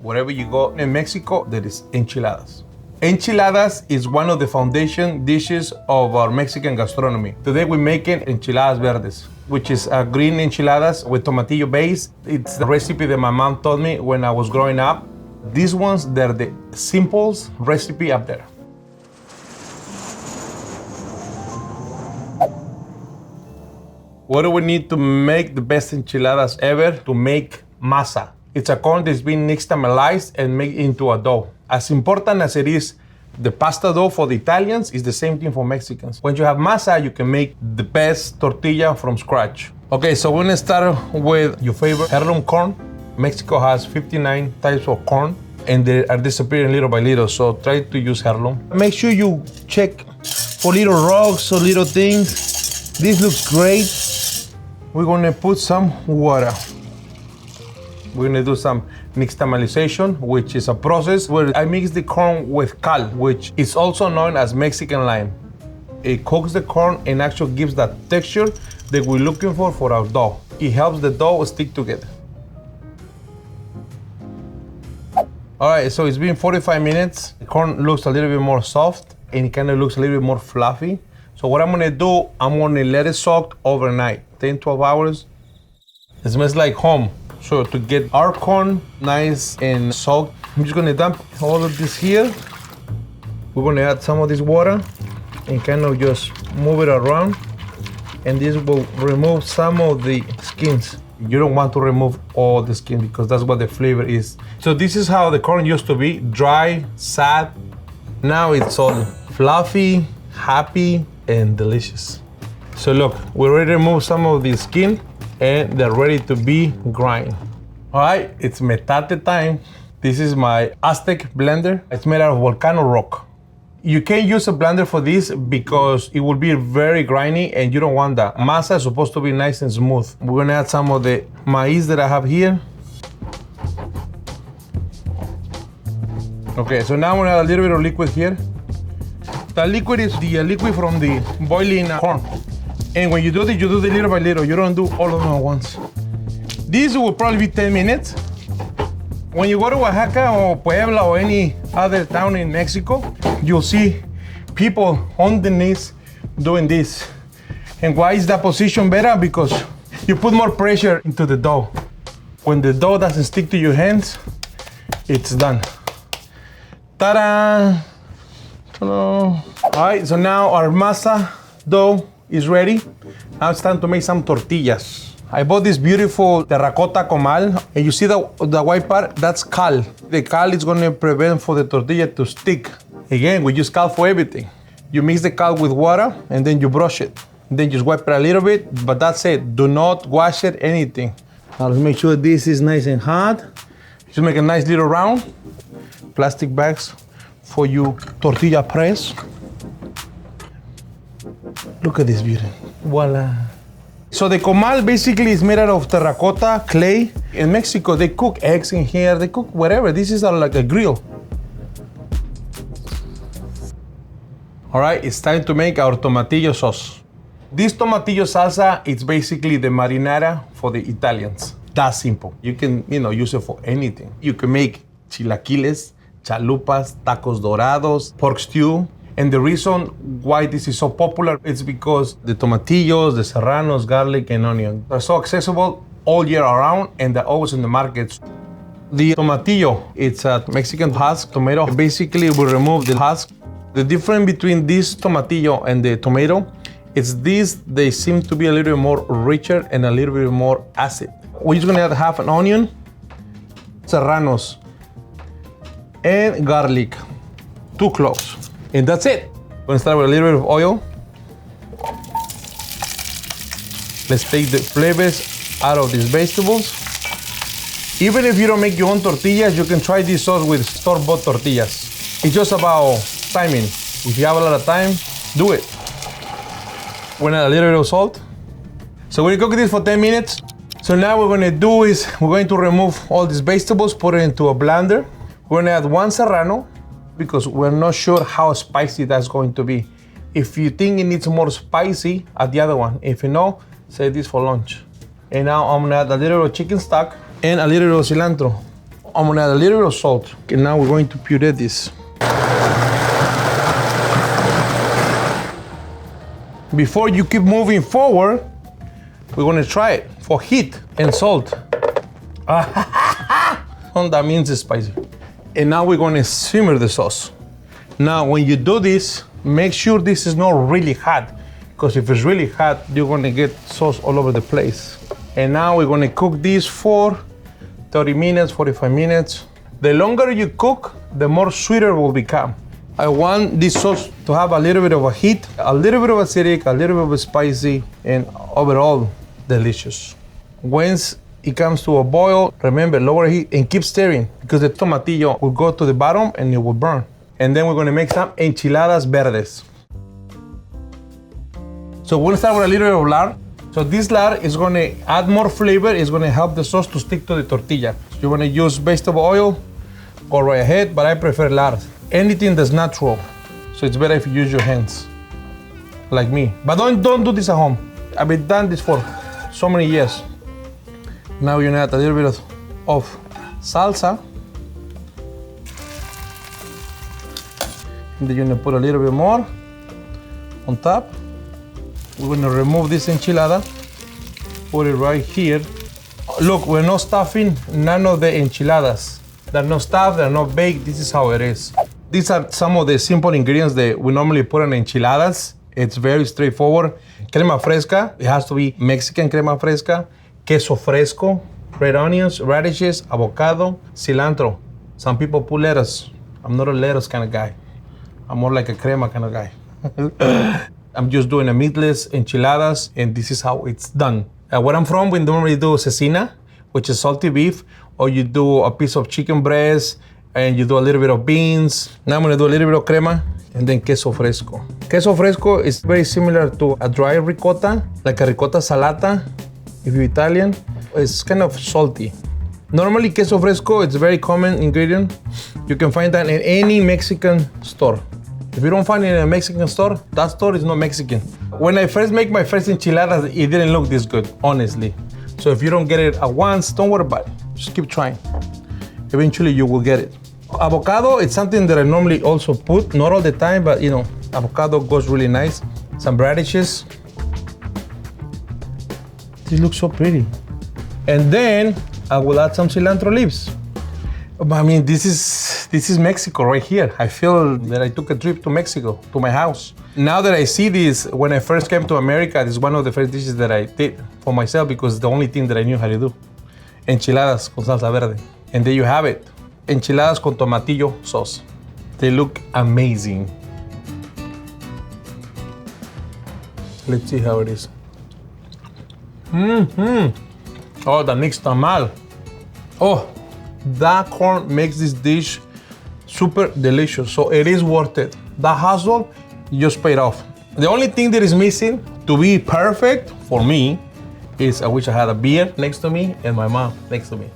Wherever you go in Mexico, there is enchiladas. Enchiladas is one of the foundation dishes of our Mexican gastronomy. Today we're making enchiladas verdes, which is green enchiladas with tomatillo base. It's the recipe that my mom taught me when I was growing up. These ones, they're the simplest recipe up there. What do we need to make the best enchiladas ever? To make masa. It's a corn that's been nixtamalized and made into a dough. As important as it is, the pasta dough for the Italians is the same thing for Mexicans. When you have masa, you can make the best tortilla from scratch. Okay, so we're gonna start with your favorite heirloom corn. Mexico has 59 types of corn and they are disappearing little by little, so try to use heirloom. Make sure you check for little rocks or little things. This looks great. We're gonna put some water. We're gonna do some nixtamalization, which is a process where I mix the corn with cal, which is also known as Mexican lime. It cooks the corn and actually gives that texture that we're looking for our dough. It helps the dough stick together. All right, so it's been 45 minutes. The corn looks a little bit more soft and it kind of looks a little bit more fluffy. So what I'm gonna do, I'm gonna let it soak overnight, 10, 12 hours. It smells like home. So to get our corn nice and soaked, I'm just gonna dump all of this here. We're gonna add some of this water and kind of just move it around. And this will remove some of the skins. You don't want to remove all the skin because that's what the flavor is. So this is how the corn used to be, dry, sad. Now it's all fluffy, happy, and delicious. So look, we already removed some of the skin and they're ready to be grind. All right, it's metate time. This is my Aztec blender. It's made out of volcano rock. You can't use a blender for this because it will be very grindy and you don't want that. Masa is supposed to be nice and smooth. We're gonna add some of the maize that I have here. Okay, so now we're gonna add a little bit of liquid here. The liquid is the liquid from the boiling corn. And when you do this, you do it little by little. You don't do all of them at once. This will probably be 10 minutes. When you go to Oaxaca or Puebla or any other town in Mexico, you'll see people on the knees doing this. And why is that position better? Because you put more pressure into the dough. When the dough doesn't stick to your hands, it's done. Ta-da! All right, so now our masa dough is ready. Now it's time to make some tortillas. I bought this beautiful terracotta comal, and you see the white part, that's cal. The cal is gonna prevent for the tortilla to stick. Again, we use cal for everything. You mix the cal with water, and then you brush it. Then just wipe it a little bit, but that's it. Do not wash it, anything. Now let's make sure this is nice and hot. Just make a nice little round. Plastic bags for you tortilla press. Look at this beauty. Voila. So the comal basically is made out of terracotta, clay. In Mexico, they cook eggs in here, they cook whatever. This is like a grill. All right, it's time to make our tomatillo sauce. This tomatillo salsa, it's basically the marinara for the Italians. That's simple. You can, use it for anything. You can make chilaquiles, chalupas, tacos dorados, pork stew. And the reason why this is so popular is because the tomatillos, the serranos, garlic, and onion are so accessible all year around and they're always in the markets. The tomatillo, it's a Mexican husk tomato. Basically, we remove the husk. The difference between this tomatillo and the tomato is they seem to be a little bit more richer and a little bit more acid. We're just gonna add half an onion, serranos, and garlic, 2 cloves. And that's it. We're gonna start with a little bit of oil. Let's take the flavors out of these vegetables. Even if you don't make your own tortillas, you can try this sauce with store-bought tortillas. It's just about timing. If you have a lot of time, do it. We're gonna add a little bit of salt. So we're gonna cook this for 10 minutes. So now what we're gonna do is we're going to remove all these vegetables, put it into a blender. We're gonna add 1 serrano, because we're not sure how spicy that's going to be. If you think it needs more spicy, add the other one. If you know, save this for lunch. And now I'm gonna add a little chicken stock and a little cilantro. I'm gonna add a little bit of salt. Okay, now we're going to puree this. Before you keep moving forward, we're gonna try it for heat and salt. That means it's spicy. And now we're gonna simmer the sauce. Now, when you do this, make sure this is not really hot, because if it's really hot, you're gonna get sauce all over the place. And now we're gonna cook this for 30 minutes, 45 minutes. The longer you cook, the more sweeter it will become. I want this sauce to have a little bit of a heat, a little bit of acidic, a little bit of a spicy, and overall delicious. Once it comes to a boil, remember, lower heat and keep stirring, because the tomatillo will go to the bottom and it will burn. And then we're gonna make some enchiladas verdes. So we'll start with a little bit of lard. So this lard is gonna add more flavor, it's gonna help the sauce to stick to the tortilla. So you wanna use vegetable oil, go right ahead, but I prefer lard. Anything that's natural, so it's better if you use your hands, like me. But don't do this at home. I've been done this for so many years. Now you're gonna add a little bit of salsa. And then you're gonna put a little bit more on top. We're gonna remove this enchilada, put it right here. Look, we're not stuffing none of the enchiladas. They're not stuffed, they're not baked, this is how it is. These are some of the simple ingredients that we normally put in enchiladas. It's very straightforward. Crema fresca, it has to be Mexican crema fresca. Queso fresco, red onions, radishes, avocado, cilantro. Some people put lettuce. I'm not a lettuce kind of guy. I'm more like a crema kind of guy. I'm just doing a meatless enchiladas, and this is how it's done. Where I'm from, we normally do cecina, which is salty beef, or you do a piece of chicken breast, and you do a little bit of beans. Now I'm gonna do a little bit of crema, and then queso fresco. Queso fresco is very similar to a dry ricotta, like a ricotta salata, if you're Italian. It's kind of salty. Normally, queso fresco, it's a very common ingredient. You can find that in any Mexican store. If you don't find it in a Mexican store, that store is not Mexican. When I first make my first enchiladas, it didn't look this good, honestly. So if you don't get it at once, don't worry about it. Just keep trying. Eventually you will get it. Avocado, it's something that I normally also put, not all the time, but you know, avocado goes really nice. Some radishes. This looks so pretty. And then I will add some cilantro leaves. I mean, this is Mexico right here. I feel that I took a trip to Mexico, to my house. Now that I see this, when I first came to America, this is one of the first dishes that I did for myself, because it's the only thing that I knew how to do. Enchiladas con salsa verde. And there you have it. Enchiladas con tomatillo sauce. They look amazing. Let's see how it is. Oh, the mixed tamal. Oh, that corn makes this dish super delicious. So it is worth it. That hustle, you just paid off. The only thing that is missing to be perfect for me is I wish I had a beer next to me and my mom next to me.